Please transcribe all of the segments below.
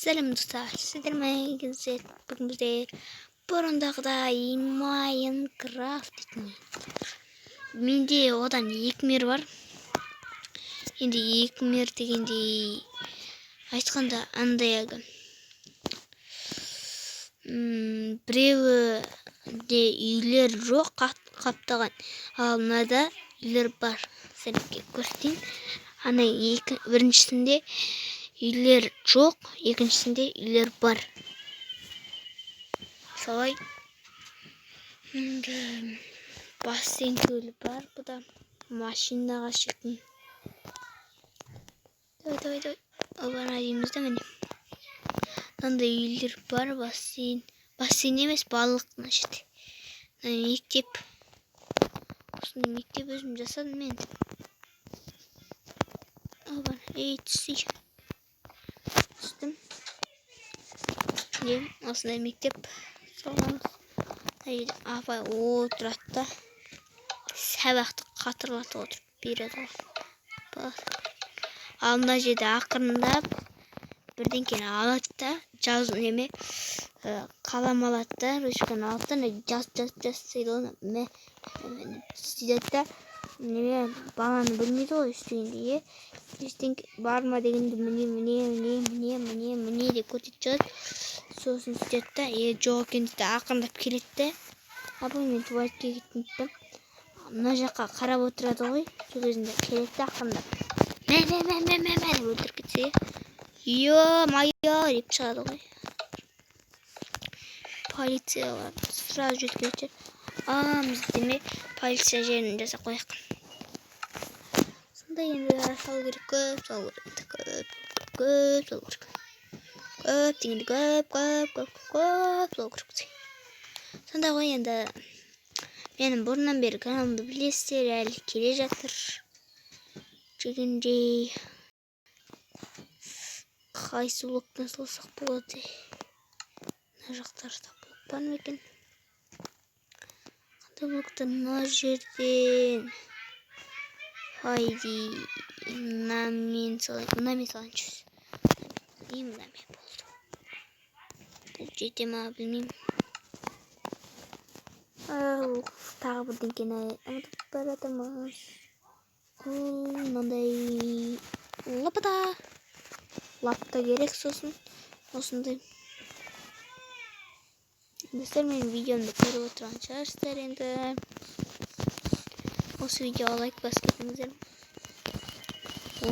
Selam dostlar. Sizlerle bugün bizde burundagıday Minecraft etmeyin. Mende odan 2 mir var. Endi 2 mir degенде айтканда андай бирөөдө үйлөр жок каптаган. Ал мынада үйлөр бар. Сен көрсөтейин. Ана биринчисинде үйлер жоқ, екіншісінде үйлер бар. Солай. Бассейн көлі бар. Бұда машинаға шектін. Давай. Оған айымызда міне. Мынандай үйлер бар, бассейн. Бассейн емес, балық значит. Мектеп. Осындай мектеп өзім жасадым мен. Оған түсі. Осындай мектеп саламыз. Апай отырады да сабақты қатырлатып отырып береді. Ал мына жерде ақырындап бірдеңкені алады да жазу неме қалам алады да ручканы алады да жаз дейді сөйтеді да неме баланы білмейді ғой үстігінде ештеңке бар ма дегенде міне деп көрсетіп жатады. Сосын сөйтеді да жоқ екен дейді ақырындап келеді да апай мен туалетке кеттім дейді. Мына жаққа қарап отырады ғой, сол кезінде келеді да ақырындап деп өлтіріп кетсе ё-моё деп шығады ғой. Полициялар сразу жетіп кетеді. Біз деме полиция жерін жасап қояйық. Сонда енді салу керек, көп салу керек. Көп салу керек. Сонда ғой енді менің бұрыннан бері каналымды білесіздер, әлі келе жатыр. Дегендей қайсы блоктан салсақ болады. Мына жақтарда блок бар ма екен? Қандай блоктан? Мына жерден. Хайди, мынамен салайыншы. Мынамен болды. Бұл жете ма білмеймін. Тағы бірдеңкені ұмытып бара жатырмыз. Мынандай лапта керек, сосын осындай. Достар, менің видеомды көріп отырған шығарсыздар енді. Осы видеоға лайк басып кетіңіздер.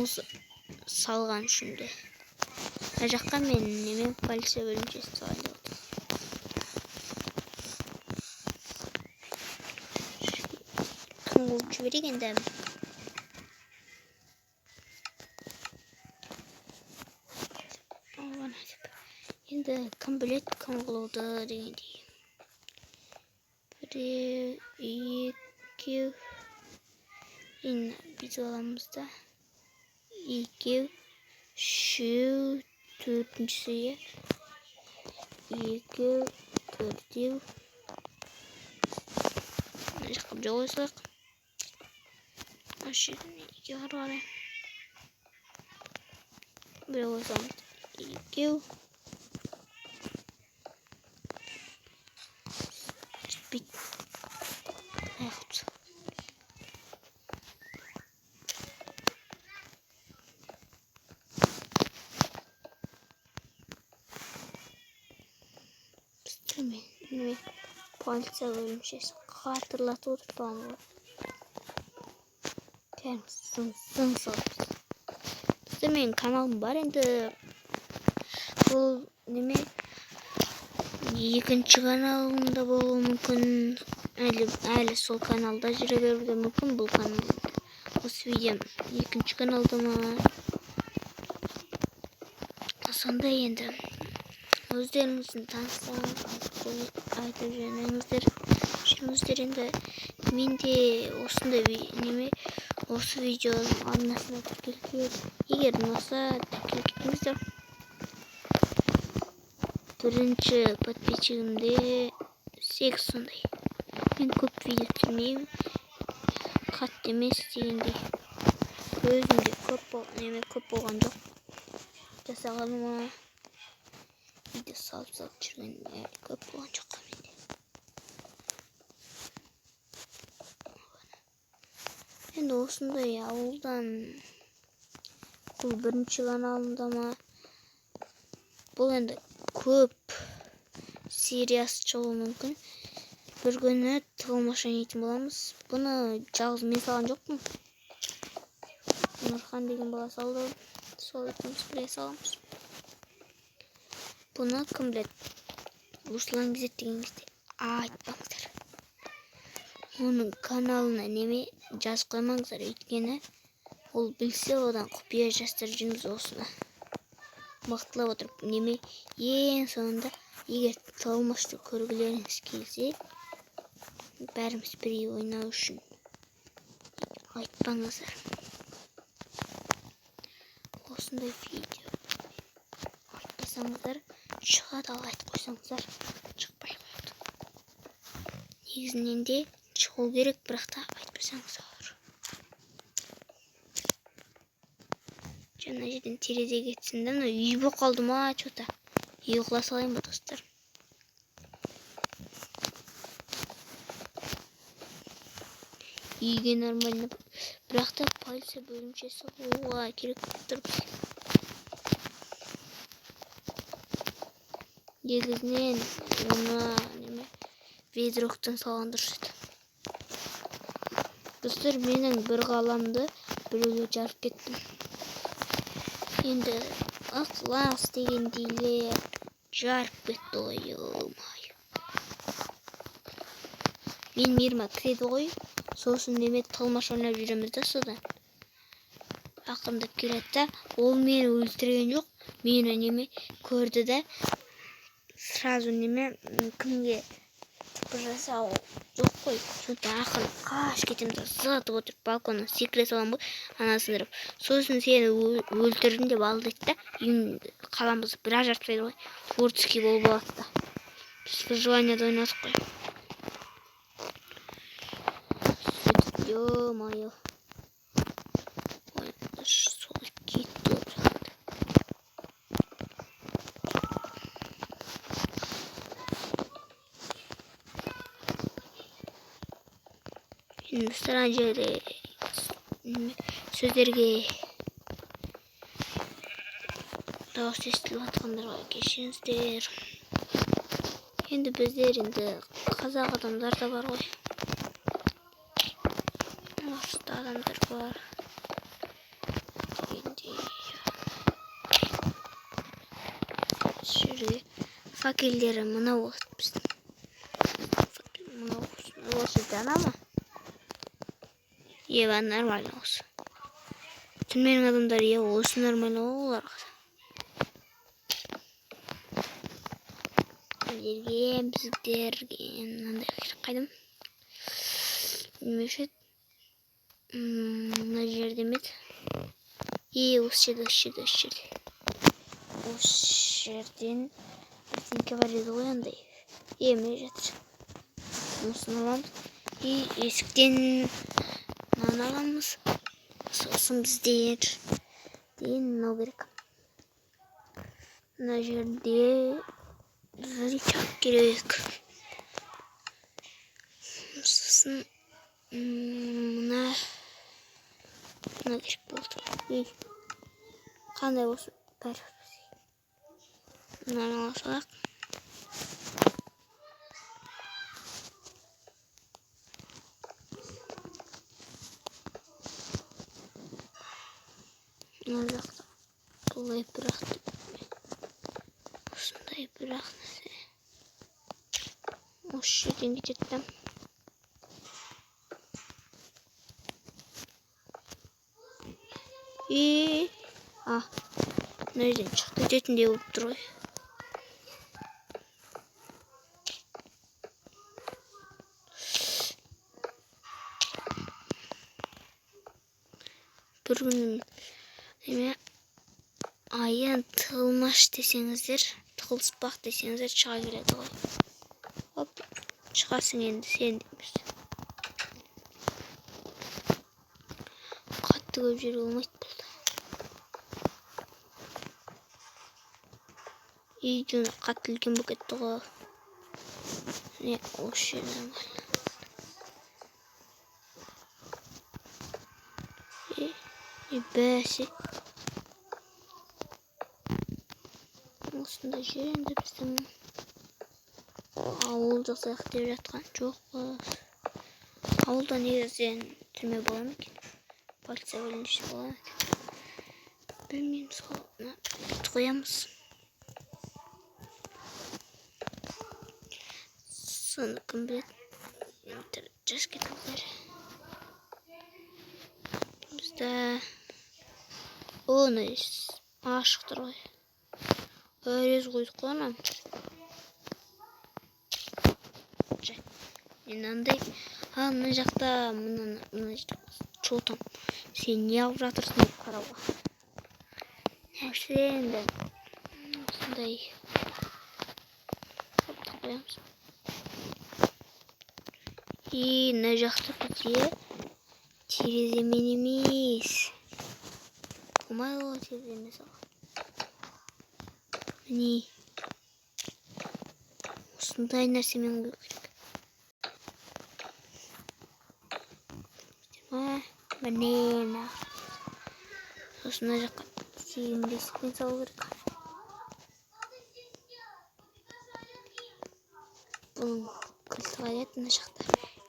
Осы салған үшін де. Мына жаққа мен немен полиция бөлімшесі салайын деп отырмын. Кім қылып жіберейік енді. Енді кім білет кім қылуды дегендей. 1, 2 біз аламыз да. 2, 3, 4-ші 2, 4. Мына жаққа бір қойсақ. Осы жерден 2 қарай. Бір қойсақ 2. Мен полиция бөлімшесін қатырлатып отырған ғой. Сын салып. Менің каналым бар енді. Бұл неме екінші каналымда болуы мүмкін. Әлі сол каналда жүре беруге мүмкін бұл каналда. Осы видеом екінші каналда ма? Сондай енді. Өздеріңіздің таныстарыңыз айтып жүріңіздер енді. Мен де осындай неме осы видеоның арнасына тіркеліп, егер ұнаса тіркеліп кетіңіздер. Бірінші подписчигімде 8 сондай. Мен көп видео түсірмеймін. Қатты емес дегендей. Өзімде көп болған жоқ. Жасағаныма Video salып жүрген көп болған жоқ менде. Енді осындай ауылдан бұл бірінші каналында ма? Бұл енді көп сериясы шығуы мүмкін. Bir күні тығылмашы ойнайтын боламыз. Бұны жалғыз мен салған жоқпын. Нұрхан деген бала салды. Сол екеуміз бірге саламыз. Бұны кім біледі? Руслан Гизет деген кезде айтпаңыздар. Оның каналына неме жазып қоймаңыздар, өйткені ол білсе одан құпия жастар жүрміз осыны. Мықтылап отырып неме ең соңында егер тығылмашты көргілеріңіз келсе, бәріміз бірге ойнау үшін айтпаңыздар. Осындай видео айтпасаңыздар шығады, ал айтып қойсаңыздар шықпай қояды. Негізінен де шығу керек, бірақ та айтпасаңыз olur. Жаңа жерден терезе кетсін де, үй болып қалды ма, что-то. Үй құла салайын ба, достар? Үйге нормально, бірақ та полиция бөлімшесі болуға керек тұр. Негізінен оны ведроктан салған дұрыс еді. Достар, менің бір ғаламды біреуге жарып кеттім. Енді ықылас деген дейлер жарып кетті ғой. Мен мирма кіреді ғой. Сосын неме тылмаш ойнап жүреміз да содан. Ақырындап келеді да, ол мені өлтірген жоқ. Мені неме көрді да, сразу неме кімге тыпыр жасау жоқ қой. Сонда ақырын қаш кетемді, зытып отырып балконнан секіре салам ғой, анасын ұрып. Сосын сені өлтірдім деп алды да, қаламызды біраз жартылайды ғой. Творческий болып алады да. Біз выживаниеда ойнадық қой. Ё-моё. Ой, сол кетті бірақ. Енді сыран жерде сөздерге дауыс естіліп жатқандарға кешіріңіздер. Енді біздер енді қазақ адамдар да бар ғой. Орыста адамдар бар. Жерге факелдері мынау болады біздің. Мынау осы дана ма? Ева нормально осы. Түнменің адамдар осы нормально олар. Жерге біздерге мынандай қайдым. Немешет. Мына жерде емес. Осы жерде. Осы жерден бірдеңке бар еді ғой андай. Мына жатыр. Осыны аламыз. Есіктен мынаны аламыз. Сосын біздер дейін мынау керек. Мына жерде рычаг керек. Сосын мына керек болды. Қандай болсын бәрі. Мынаны алсақ. Мына жақта бұлай бірақ осындай бірақ нәрсе. Осы жерден кетеді. Мына жерден шығып кететіндей болып тұр ғой. Бір күні айын тығылмаш десеңіздер, тығылыспақ десеңіздер шыға келеді ғой. Оп, шығасың енді сен дейміз. Қатты көп жер болмайды болды. İyice katılırken bu kettiği. Ne o şeyler var. B'si. Aslında жерінде біздің ауылдық сияқты жатқан жоқпыз. Ауылда негізінен түрме бола ма екен? Полиция бөлініші бола ма екен? Білмеймін, сол бет қоямыз. Соны кім біледі? Жас кетіңіздер. Бізді оны ашықтыр ғой. Өрез қойдық қой анан. Мен андай, мына жақта, мына жақта чотам. Сен не алып жатырсың деп қарауға. Нәрсе енді осындай қоямыз. Мына жақта бізде тереземен емес. Болмайды ғой терезе емес ал. Міне осындай нәрсемен қою керек. Міне осына жаққа сегізін бесікпен салу керек. Бұның кілті қайда мына жақта?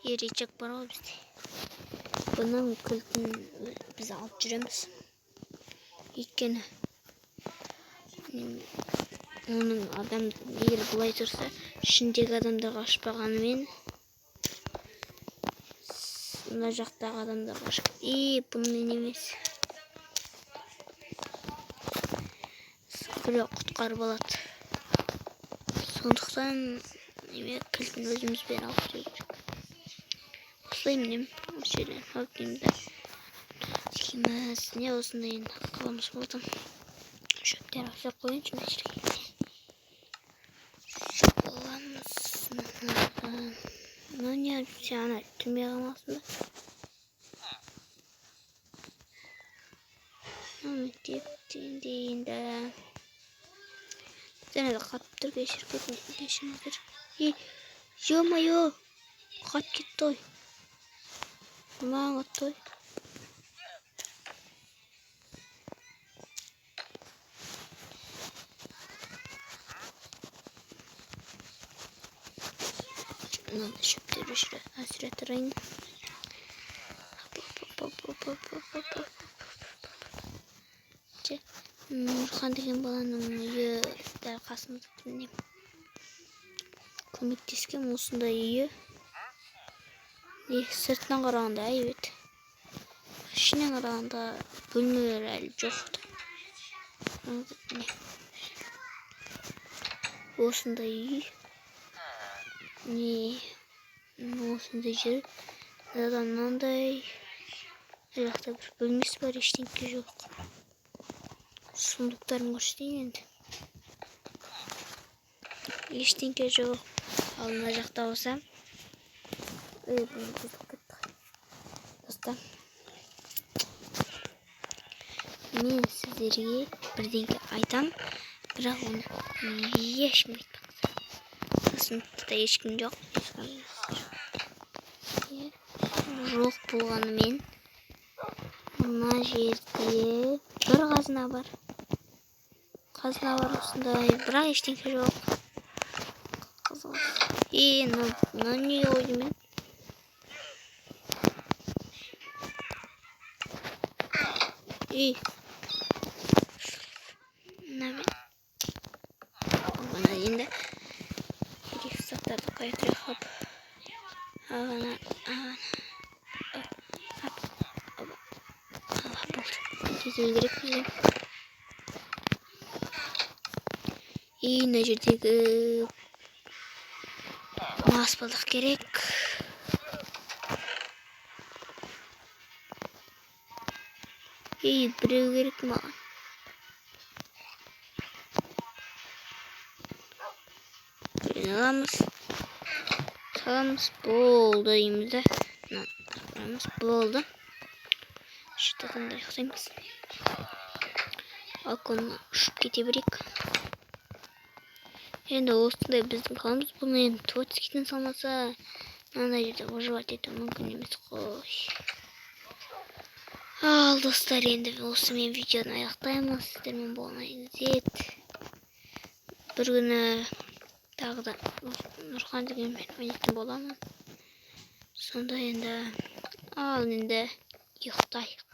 Ерекшек бар ғой бізде. Бұның кілтін біз алып жүреміз. Өйткені оның адам егер бұлай тұрса, ішіндегі адамдарға ашпағанымен мына жақтағы адамдарға ашып. Бұнымен емес. Біреу құтқарып алады. Сондықтан кілтін өзімізбен алып жүру керек. Осылай мінем. Осылай алып келеміз. Не осындай қаламыз болды. Шөптер асып қойыншы мына жерге. Ну не ана түрме қалмасын ба? Мектепте енді жаңа да қатып тұр, кешіріңіздер. Ё-моё, қатып кетті ғой. Маған қатты ғой. Надо шөптер әсіре тұрайын. Нұрхан деген баланың үйі дәл қасымызда тұрмын. Көмектескен осындай үйі. Сыртынан қарағанда әйбет. Ішінен қарағанда бөлмелер әлі жоқ. Осындай үй. Осындай жер. Мынандай жақта бір бөлмесі бар, ештеңке жоқ. Сундуктарын көрсетейін енді. Ештеңке жоқ. Ал мына жақта болса, достар, мен сіздерге бірдеңке айтам, бірақ оны ешкім айтпаңыздар. Сыныпта ешкім жоқ. Жоқ болғанымен мына жерде бір қазына бар. Қазына бар осындай, бірақ ештеңке жоқ. Мына не ойды мен? Бана енді керек заттарды қайтыры қап. Кетейін керек бізге. Мына жердегі аспалдық керек. Біреу керек маған. Аламыз. Болды дейміз. Болды. Шыттадан да ұйықтаймыз. Балконға ұшып кете берейік. Енді осындай біздің қаламыз. Бұны енді творческийден салмаса, мынандай жерде выживать ету мүмкін емес қой. Ал достар, енді осымен видеоны аяқтаймын. Сіздермен болған ізет. Бір күні тағы да Нұрхан дегенмен ойнайтын боламын. Сонда енді ал енді ұйықтайық.